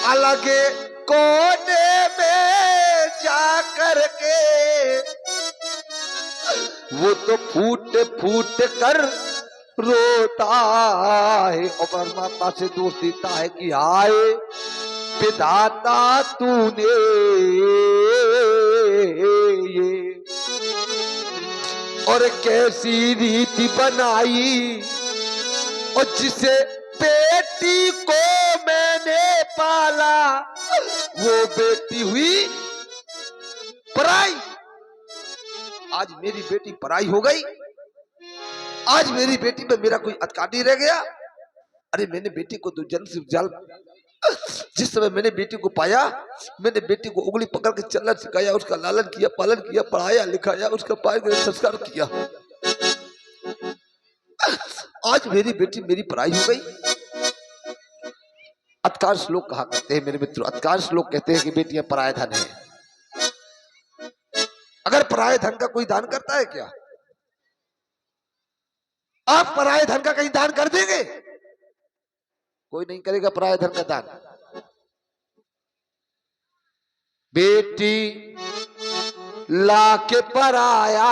अलग कोने में जा करके वो तो फूट फूट कर रोता है और परमात्मा से दोष देता है कि हाय विधाता तूने ये और कैसी रीति बनाई और जिसे बेटी को मैंने पाला वो बेटी हुई पराई। आज मेरी बेटी पराई हो गई, आज मेरी बेटी पे मेरा कोई अधिकार नहीं रह गया। अरे मैंने बेटी को तो जन्म से जाल, जिस समय मैंने बेटी को पाया मैंने बेटी को उंगली पकड़ के चलना सिखाया, उसका लालन किया, पालन किया, पढ़ाया लिखाया, उसका पालन संस्कार किया। आज मेरी बेटी मेरी पराई हो गई। अधिकार श्लोक कहा करते हैं मेरे मित्रों, अधिकार श्लोक कहते हैं कि बेटियां पराया धन है। अगर पराये धन का कोई दान करता है क्या? आप पराये धन का कहीं दान कर देंगे? कोई नहीं करेगा पराये धन का दान। बेटी लाके पराया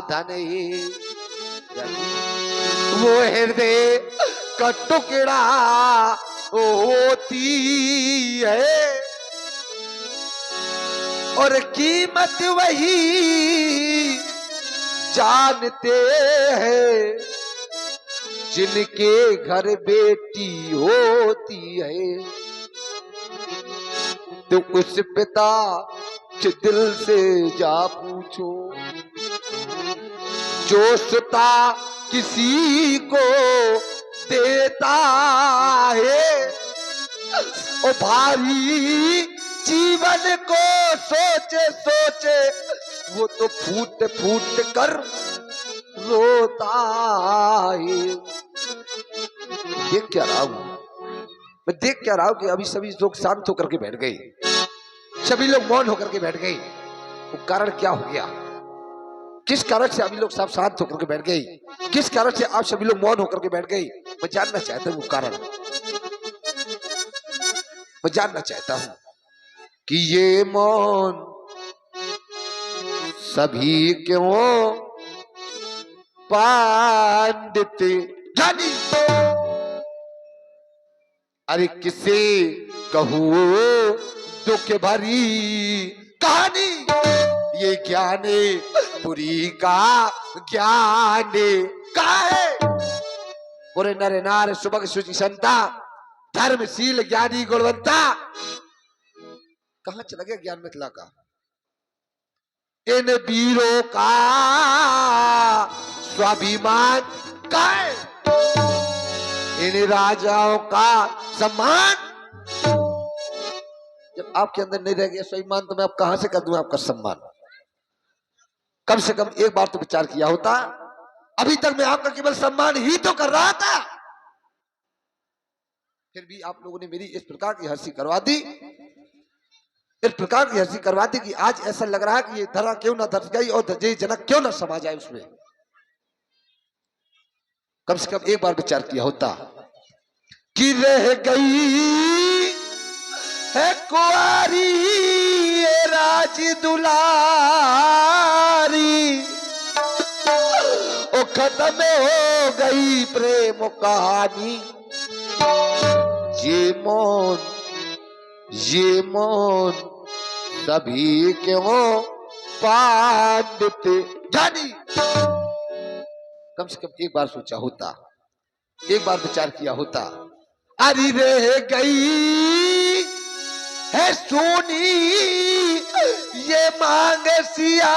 धन ही वो हृदय का टुकड़ा होती है और कीमत वही जानते हैं जिनके घर बेटी होती है। तो उस पिता के दिल से जा पूछो जो सुता किसी को देता है ओ भारी जीवन को सोचे सोचे वो तो फूट फूट कर रोता है। देख क्या रहा हूं मैं, देख क्या रहा हूं कि अभी सभी लोग शांत होकर के बैठ गए, सभी लोग मौन होकर के बैठ गए। वो कारण क्या हो गया? किस कारण से अभी लोग सब शांत होकर के बैठ गए? किस कारण से आप सभी लोग मौन होकर के बैठ गए? मैं जानना चाहता हूं वो कारण। मैं जानना चाहता हूं कि ये मौन सभी क्यों पंडित जानी। अरे किसे कहूं दुख भरी कहानी, ये ज्ञाने पुरी का ज्ञान का है। पूरे नर नार सुबह शुचि संता धर्मशील ज्ञानी गुणवंता, कहां चला गया ज्ञान मिथिला का? इन वीरों का स्वाभिमान का है, इन राजाओं का सम्मान। जब आपके अंदर नहीं रह गया स्वाभिमान तो मैं अब कहां से कर दूं आपका सम्मान? कम से कम एक बार तो विचार किया होता। अभी तक मैं आपका केवल सम्मान ही तो कर रहा था, फिर भी आप लोगों ने मेरी इस प्रकार की हंसी करवा दी, इस प्रकार की हंसी करवा दी कि आज ऐसा लग रहा है कि ये धरा क्यों ना धस गई और ये जनक क्यों ना समा जाए उसमें। कम से कम एक बार विचार किया होता कि रह गई है कुंवारी ये राज दुलारी, ओ खत्म हो गई प्रेम कहानी। ये मौन सभी क्यों पंडित जानी। कम से कम एक बार सोचा होता, एक बार विचार किया होता। अरे रह गई है सोनी ये मांग सिया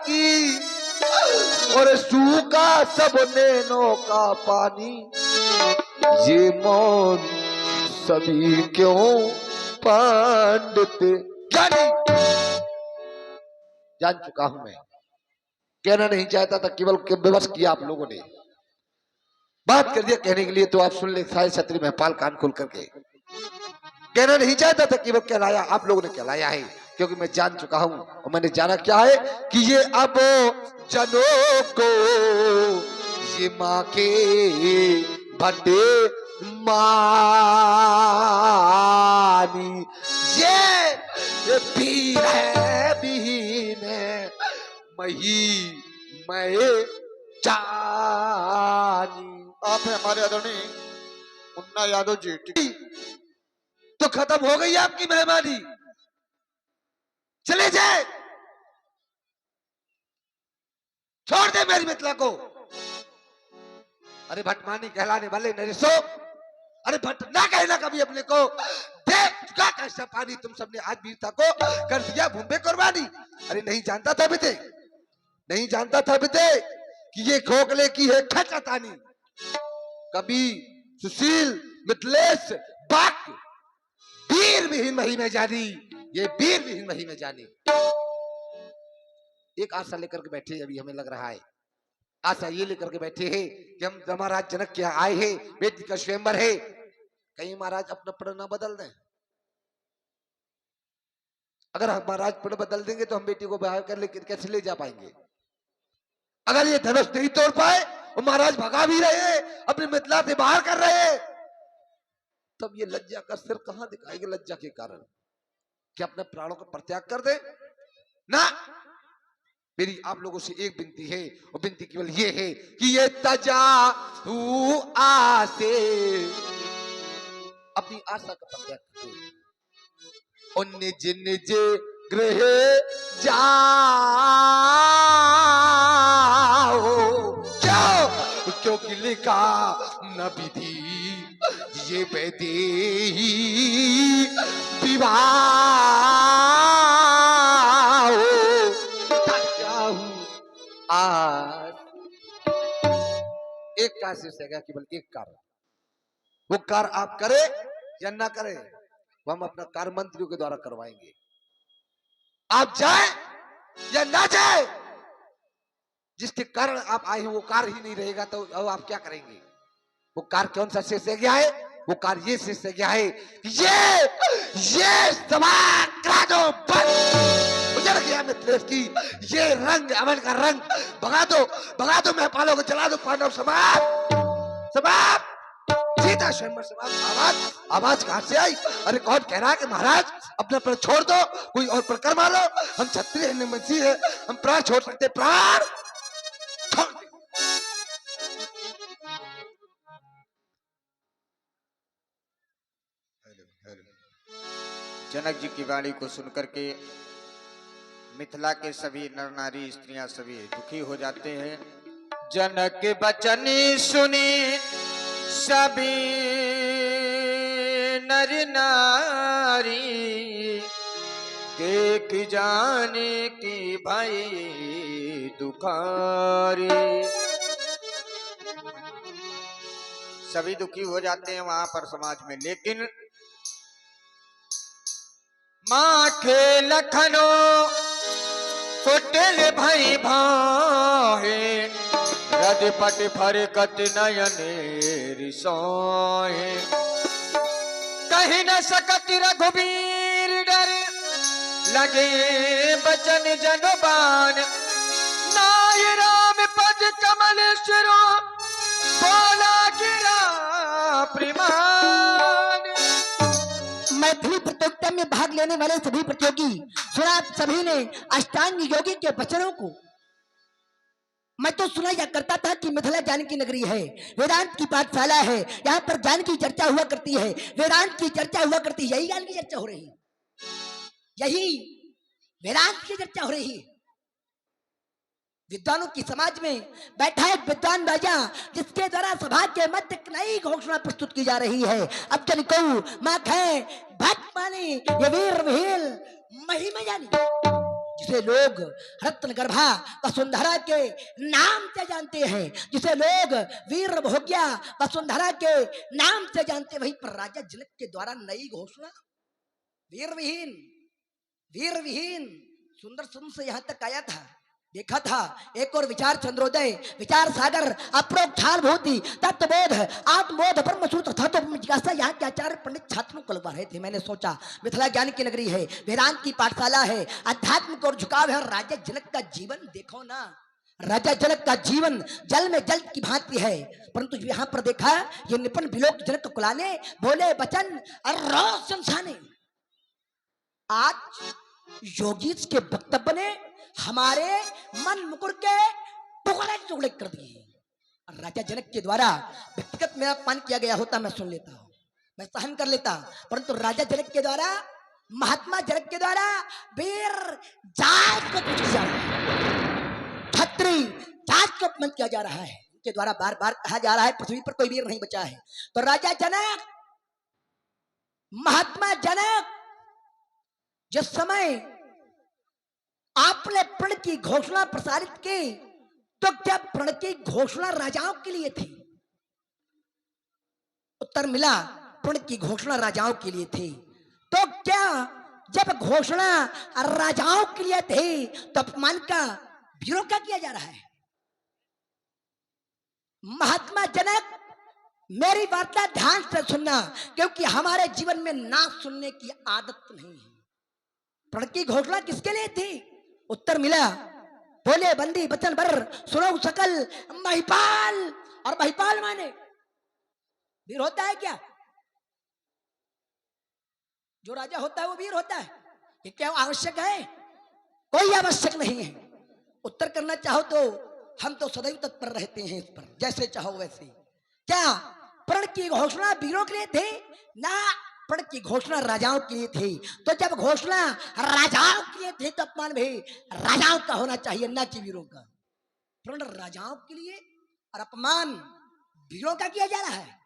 की और सूखा सब नैनों का पानी। ये मौन सभी क्यों पंडित जानी। जान चुका हूं मैं, कहना नहीं चाहता था, केवल विवश किया आप लोगों ने, बात कर दिया कहने के लिए तो आप सुन ले सारे छत्री महपाल कान खोल करके। कहना नहीं चाहता था, केवल कहलाया आप लोगों ने कहलाया है, क्योंकि मैं जान चुका हूं और मैंने जाना क्या है कि ये अब जनों को ये माँ के भट्टे मानी। ये पीर है बीन मही मैं जानी। आप है हमारे आदरणीय मुन्ना यादव जी। तो खत्म हो गई आपकी मेहमानी, चले जाए, छोड़ दे मेरी मिथिला को। अरे भटमानी कहलाने वाले नरेशो, अरे भट ना कहना कभी अपने को। देख चुका कैसा पानी तुम सबने आज वीरता को कर दिया भूमि कुर्बानी। अरे नहीं जानता था बीते, नहीं जानता था बीते कि ये खोखले की है खचातानी। कभी सुशील मिथिलेश बाक वीर विहीन मही में जानी, ये वीर विहीन मही में जानी। एक आशा लेकर के बैठे, अभी हमें लग रहा है आशा ये लेकर के बैठे हैं कि हम महाराज जनक के आए हैं, बेटी का स्वयंवर है, कहीं महाराज अपना प्रण न बदल दें। अगर हम महाराज प्रण बदल देंगे तो हम बेटी को ब्याह कर लेकर कैसे ले जा पाएंगे। अगर ये धनुष नहीं तोड़ पाए और महाराज भगा भी रहे, अपनी मिथिला से बाहर कर रहे, तब ये लज्जा का सिर कहां दिखाएंगे। लज्जा के कारण क्या अपने प्राणों का परित्याग कर दे ना। मेरी आप लोगों से एक विनती है, और विनती केवल ये है कि ये तजा तू आसे अपनी आशा का परित्याग कर दो और निज निज गृह जाओ। क्यों? क्योंकि लिखा न विधि ये वैदेही विवाह आज। एक कार्य से गया, केवल एक कार्य, वो कार्य आप करें या ना करें, वो हम अपना कार्य मंत्रियों के द्वारा करवाएंगे। आप जाए या ना जाए, जिसके कारण आप आए हैं वो कार्य ही नहीं रहेगा, तो अब आप क्या करेंगे। वो कार्य कौन सा शेष रह गया है, वो कार्य ये शेष रह गया है कि ये सभाग्राजों पर उजड़ गया मिथिलेश की ये रंग, अमन का रंग। भगा दो महपालों को, जला दो पांडव समाप्त समाप्त, सीता स्वयंवर समाप्त। आवाज कहां से आई? अरे कौन कह रहा है कि महाराज अपना प्राण छोड़ दो, कोई और प्रकर मारो। हम क्षत्रिय हैं, निमंसी है, हम प्राण छोड़ सकते, प्राण छोड़ दे। जनक जी की वाणी को सुनकर के मिथिला के सभी नर नारी स्त्रियां सभी दुखी हो जाते हैं। जनक बचन सुनी सभी नर नारी, देख जाने की भाई दुखारी। सभी दुखी हो जाते हैं वहां पर समाज में, लेकिन माँ के लखनो कुटिल भई भाहे, रद पट फर कत नयने रिसोहे। कहीं न सकत रघुबीर डर, लगे बचन जनबान। नाय राम पद कमल सिरो, बोला गिरा प्रिमान। मैथिली प्रतियोगिता में भाग लेने वाले सभी प्रतियोगी सुना, आप सभी ने अष्टांग योगी के वचनों को। मैं तो सुना या करता था कि मिथिला जानकी नगरी है, वेदांत की पाठशाला है, यहाँ पर ज्ञान की चर्चा हुआ करती है, वेदांत की चर्चा हुआ करती है। यही ज्ञान की चर्चा हो रही है, यही वेदांत की चर्चा हो रही है। विद्वानों की समाज में बैठा एक विद्वान राजा, जिसके द्वारा सभा के मध्य नई घोषणा प्रस्तुत की जा रही है। अब जन को माखे भट मानी ये वीर विहील महिमा जानी, जिसे लोग रत्न गर्भा वसुंधरा के नाम से जानते हैं, जिसे लोग वीर भोग्या वसुंधरा के नाम से जानते, वहीं पर राजा जनक के द्वारा नई घोषणा वीर विहीन सुंदर सुंदर से यहाँ तक आया था। देखा था एक और विचार चंद्रोदय, विचार सागर, अप्रोक्षाल भूति, तत्वबोध, आत्मबोध, ब्रह्म सूत्र था। तो जिज्ञासा यहाँ के आचार्य पंडित छात्रों को लगवा रहे थे। मैंने सोचा मिथिला ज्ञान की नगरी है, वेदांत की पाठशाला है, अध्यात्म को झुकाव है, और राजा जनक का जीवन देखो ना। राजा जनक का जीवन जल में जल की भांति है, परंतु यहाँ पर देखा ये निपुण विलोक जनक कुलाने बोले बचन रोज संसाने। आज योगीश के वक्तव्य ने हमारे मन मुकुर के टुकड़े टुकड़े कर दिए। राजा जनक के द्वारा व्यक्तिगत मेरा अपमान किया गया होता मैं सुन लेता हूं, मैं सहन कर लेता, परंतु राजा जनक के द्वारा, महात्मा जनक के द्वारा वीर जात को पूछा जा रहा है, छत्री जात को अपमान किया जा रहा है। उनके द्वारा बार बार कहा जा रहा है पृथ्वी पर कोई वीर नहीं बचा है। तो राजा जनक, महात्मा जनक, जिस समय आपने प्रण की घोषणा प्रसारित की तो क्या प्रण की घोषणा राजाओं के लिए थी? उत्तर मिला प्रण की घोषणा राजाओं के लिए थी। तो क्या जब घोषणा राजाओं के लिए थी तो अपमान का विरोध क्या किया जा रहा है? महात्मा जनक, मेरी वार्ता ध्यान से सुनना, क्योंकि हमारे जीवन में ना सुनने की आदत नहीं है। प्रण की घोषणा किसके लिए थी? उत्तर मिला बोले बंदी बचन भर सुनो सकल महिपाल। और महिपाल माने वीर होता है क्या? जो राजा होता है वो वीर होता है? ये क्या आवश्यक है? कोई आवश्यक नहीं है। उत्तर करना चाहो तो हम तो सदैव तत्पर रहते हैं इस पर, जैसे चाहो वैसे। क्या प्रण की घोषणा वीरों के लिए थी? ना, प्रण की घोषणा राजाओं के लिए थी। तो जब घोषणा राजाओं के लिए थी तो अपमान भी राजाओं का होना चाहिए, ना कि वीरों का। प्रण राजाओं के लिए और अपमान वीरों का किया जा रहा है।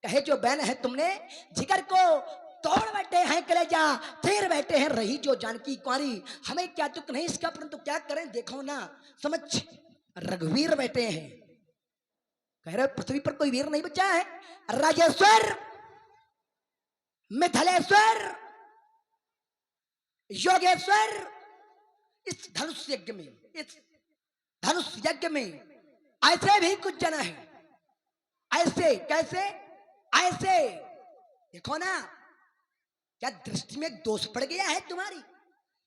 कहे जो बैन है तुमने जिगर को तोड़ बैठे हैं कलेजा, फिर बैठे हैं रही जो जानकी कुंवारी। हमें क्या दुख नहीं इसका, परंतु क्या करें देखो ना समझ। रघुवीर बैठे हैं, कह रहे पृथ्वी पर कोई वीर नहीं बचा है। राजेश्वर, मिथिलेश्वर, योगेश्वर, इस धनुष यज्ञ में, इस धनुष यज्ञ में ऐसे भी कुछ जना है। ऐसे कैसे? ऐसे देखो ना, क्या दृष्टि में दोष पड़ गया है तुम्हारी?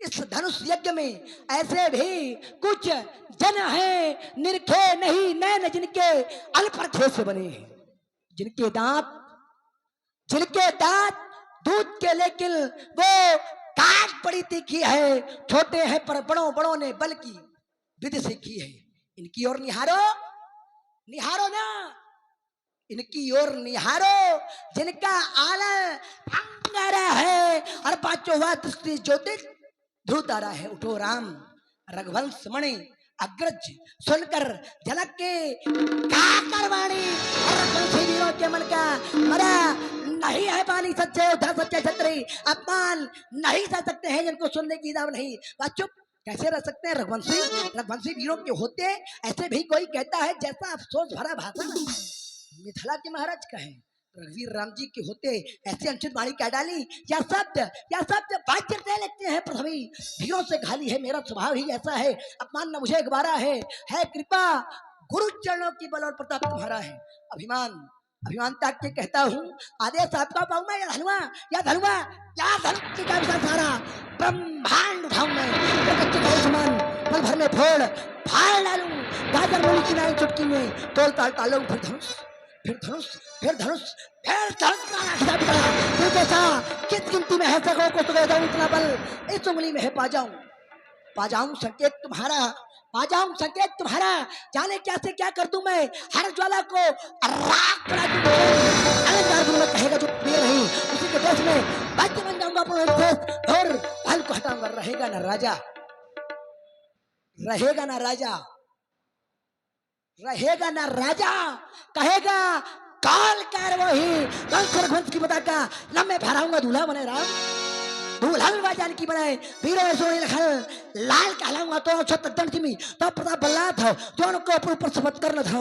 इस धनुष यज्ञ में ऐसे भी कुछ जन है निरखे नहीं नैन, जिनके अल्परखे से बने हैं, जिनके दांत दूध के, लेकिन वो काट बड़ी तीखी है। छोटे हैं पर बड़ों बड़ों ने बल की विधि सीखी है। इनकी ओर निहारो, निहारो ना, इनकी ओर निहारो जिनका आलय अंगारा है और पांचों वा दृष्टि ज्योतिष ध्रुतारा है। उठो राम रघुवंश मणि अग्रज सुनकर जनक के काकरवाणी, रघुवंशी वीरों के मन का मरा नहीं है पानी। सच्चे उद्धर सच्चे छत्री अपमान नहीं सह सकते हैं, जिनको सुनने की दाव नहीं। बात चुप कैसे रह सकते हैं? रघुवंशी वीरों के होते ऐसे भी कोई कहता है जैसा अफसोस भरा भाषण मिथिला के महाराज का है। रघुवीर राम जी के होते ऐसे अनुचित वाणी क्या डाली? या शब्द वाक्य दे लगते हैं पृथ्वी वीरों से खाली है। मेरा स्वभाव ही ऐसा है, अपमान न मुझे गवारा है कृपा गुरु चरणों की बल और प्रताप तुम्हारा है। अभिमान त्याग के कहता हूँ, आदेश आपका पाऊं मैं या धनुआ का सारा ब्रह्मांड उठाऊं मैं, कच्चे का समान पल भर में फोड़ फाड़ डालूं, गाजर मूली की नाई चुटकी में तोल ताल तालूं। फिर धनुष किस गिनती में है सको को तो इतना बल इस उंगली में है पा जाऊं संकेत तुम्हारा, जाने क्या से क्या कर दूं मैं। हर ज्वाला को राख बना दूंगा, कहेगा जो प्रिय नहीं उसी के देश में राज्य बन जाऊंगा और फल को हटाऊंगा। रहेगा ना राजा कहेगा काल कार वही रघुवंश की पताका लम्बे फहराऊंगा। दूल्हा बने राम, दुल्हन बाजान की बनाए वीरों सोने लखन लाल कहलाऊंगा। तो छत्तर में तो प्रताप बल्ला था जो उनको ऊपर शपथ करना था।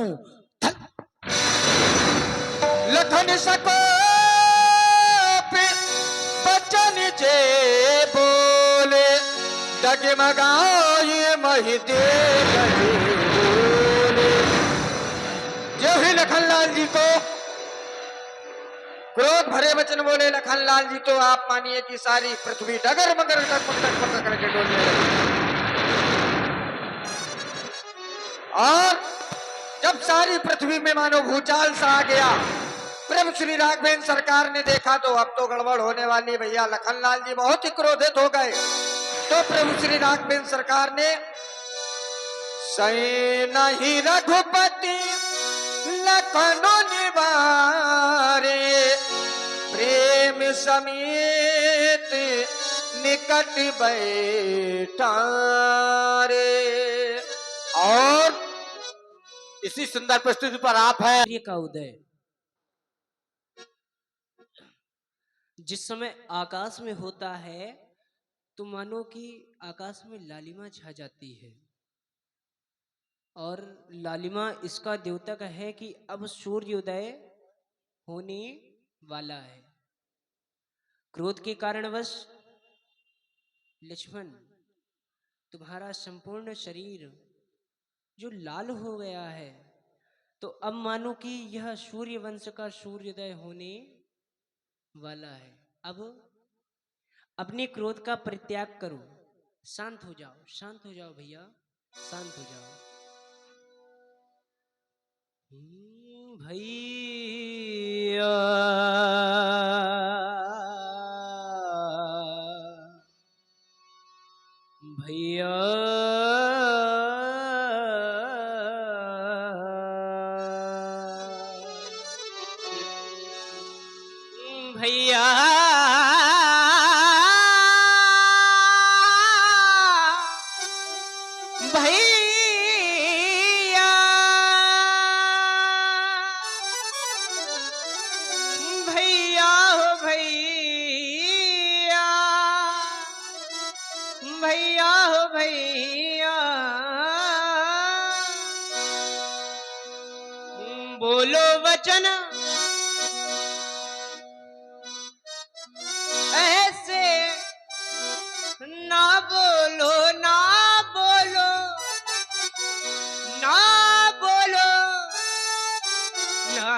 लखन सको बचन जे बोले डगमगाए मही दे जो ही लखनलाल जी को क्रोध भरे वचन बोले लखनलाल जी, तो आप मानिए कि सारी पृथ्वी डगर मगर करके डोलने लगी। और जब सारी पृथ्वी में मानो भूचाल सा आ गया, प्रभु श्री राघवेंद्र सरकार ने देखा तो अब तो गड़बड़ होने वाली, भैया लखनलाल जी बहुत ही क्रोधित हो गए। तो प्रभु श्री राघवेंद्र सरकार ने सै नहीं रघुपति लखनो निवारे, प्रेम समेत निकट बैठा रे। और इसी सुंदर प्रस्तुति पर आप है सूर्य का उदय जिस समय आकाश में होता है तो मानो कि आकाश में लालिमा छा जाती है, और लालिमा इसका द्योतक है कि अब सूर्योदय होने वाला है। क्रोध के कारणवश लक्ष्मण तुम्हारा संपूर्ण शरीर जो लाल हो गया है, तो अब मानो कि यह सूर्य वंश का सूर्योदय होने वाला है। अब अपने क्रोध का परित्याग करो, शांत हो जाओ भैया, शांत हो जाओ। भैया भैया भैया भैया भैया हो भैया, भैया हो भैया, बोलो वचन ऐसे ना बोलो, ना बोलो, ना बोलो, ना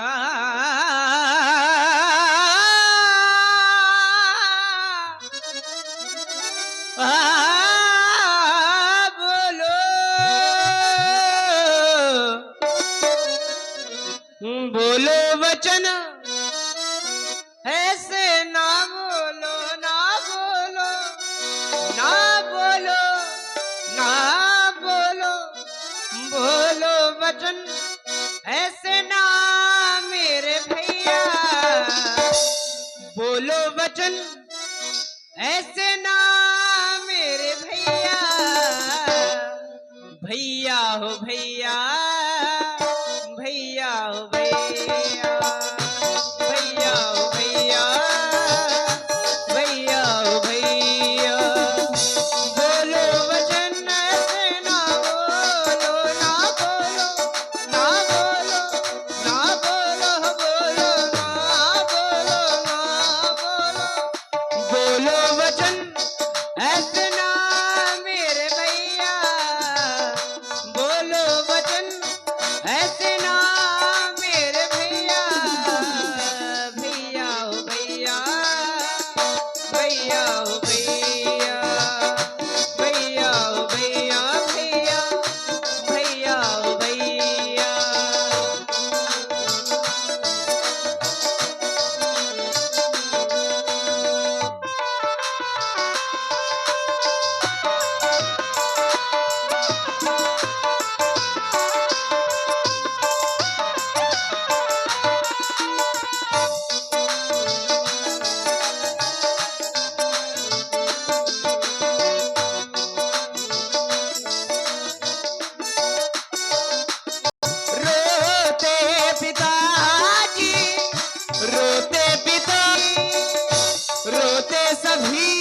बोलो, बोलो वचन ऐसे ना बोलो, ना बोलो, ना बोलो, ना बोलो, बोलो वचन ऐसे ना मेरे भैया, बोलो वचन ऐसे ना मेरे भैया, भैया हो भैया, भैया हो भैया, भैया हो भैया, भैया हो भैया, बोलो वचन ऐसे ना बोलो, ना बोलो, ना बोलो, ना बोलो, बोलो ना बोलो, ना बोलो, बोलो वचन ऐसे ना मेरे भैया, बोलो वचन ऐसे ना मेरे भैया, भैया हो भैया, भैया हो भैया, भैया हो भैया, भैया, भैया हो भैया। रोते पिताजी, रोते पिताजी, रोते सभी